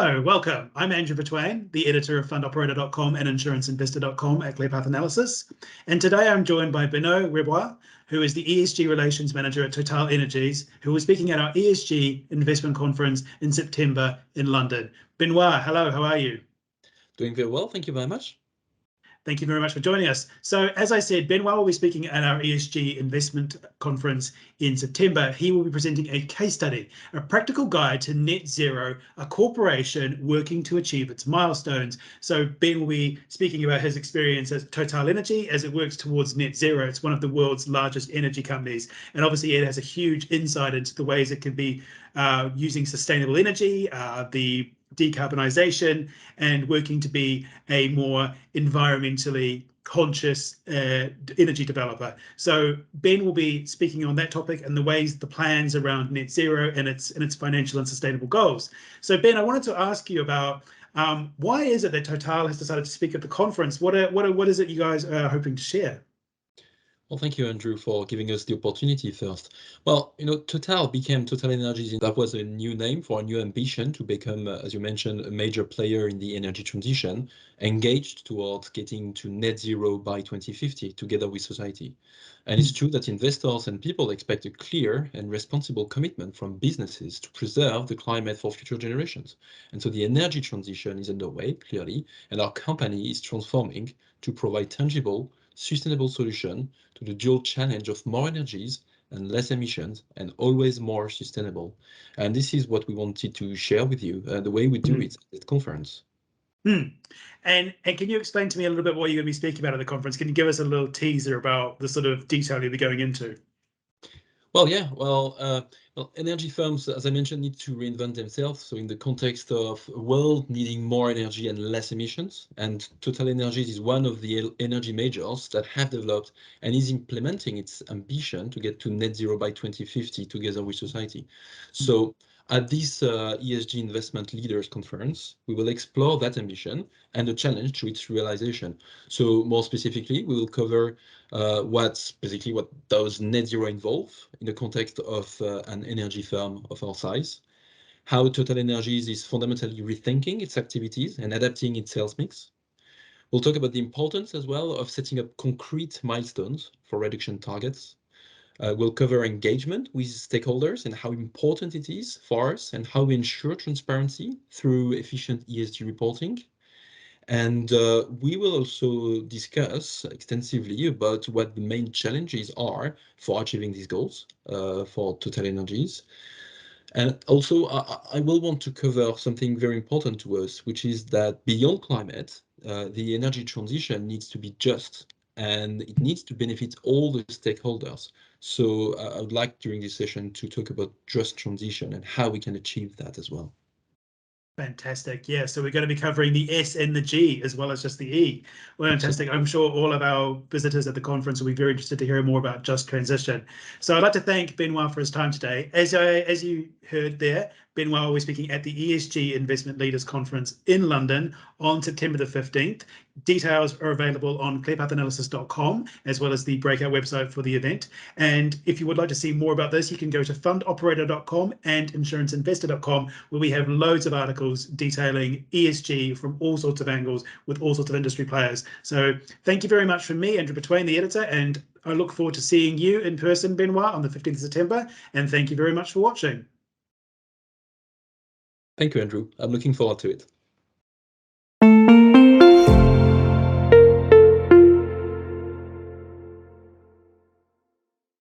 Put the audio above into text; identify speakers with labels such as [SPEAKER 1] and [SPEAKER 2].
[SPEAKER 1] So welcome. I'm Andrew Betwain, the editor of fundoperator.com and insuranceinvestor.com at ClearPath Analysis. And today I'm joined by Benoit Ribaud, who is the ESG Relations Manager at TotalEnergies, who was speaking at our ESG Investment Conference in September in London. Benoit, hello, how are you?
[SPEAKER 2] Doing very well, thank you very much.
[SPEAKER 1] Thank you very much for joining us. So as I said, Benoit will be speaking at our ESG investment conference in September. He will be presenting a case study, a practical guide to net zero, a corporation working to achieve its milestones. So Ben will be speaking about his experience at TotalEnergies as it works towards net zero. It's one of the world's largest energy companies. And obviously it has a huge insight into the ways it can be using sustainable energy, the decarbonisation, and working to be a more environmentally conscious energy developer. So Ben will be speaking on that topic and the ways, the plans around net zero and its financial and sustainable goals. So Ben, I wanted to ask you about why is it that Total has decided to speak at the conference? What is it you guys are hoping to share?
[SPEAKER 2] Well, thank you, Andrew, for giving us the opportunity first. Well, Total became TotalEnergies. That was a new name for a new ambition to become, as you mentioned, a major player in the energy transition, engaged towards getting to net zero by 2050 together with society. And it's true that investors and people expect a clear and responsible commitment from businesses to preserve the climate for future generations. And so the energy transition is underway, clearly, and our company is transforming to provide tangible, sustainable solution to the dual challenge of more energies and less emissions and always more sustainable. And this is what we wanted to share with you, the way we do it at the conference.
[SPEAKER 1] And can you explain to me a little bit what you're going to be speaking about at the conference? Can you give us a little teaser about the sort of detail you'll be going into?
[SPEAKER 2] Well, yeah, energy firms, as I mentioned, need to reinvent themselves. So in the context of a world needing more energy and less emissions, and TotalEnergies is one of the energy majors that have developed and is implementing its ambition to get to net zero by 2050 together with society. So at this ESG Investment Leaders Conference, we will explore that ambition and the challenge to its realization. So more specifically, we will cover what does net zero involve in the context of an energy firm of our size, how TotalEnergies is fundamentally rethinking its activities and adapting its sales mix. We'll talk about the importance as well of setting up concrete milestones for reduction targets. We'll cover engagement with stakeholders and how important it is for us and how we ensure transparency through efficient ESG reporting. And we will also discuss extensively about what the main challenges are for achieving these goals for TotalEnergies. And also, I will want to cover something very important to us, which is that beyond climate, the energy transition needs to be just and it needs to benefit all the stakeholders. So I would like during this session to talk about just transition and how we can achieve that as well.
[SPEAKER 1] Fantastic. Yeah, so we're going to be covering the S and the G as well as just the E. Well, fantastic. I'm sure all of our visitors at the conference will be very interested to hear more about just transition. So I'd like to thank Benoit for his time today. As you heard there, Benoit will be speaking at the ESG Investment Leaders Conference in London on September the 15th. Details are available on clearpathanalysis.com as well as the breakout website for the event. And if you would like to see more about this, you can go to fundoperator.com and insuranceinvestor.com, where we have loads of articles detailing ESG from all sorts of angles with all sorts of industry players. So thank you very much from me, Andrew Betwain, the editor, and I look forward to seeing you in person, Benoit, on the 15th of September. And thank you very much for watching.
[SPEAKER 2] Thank you, Andrew. I'm looking forward to it.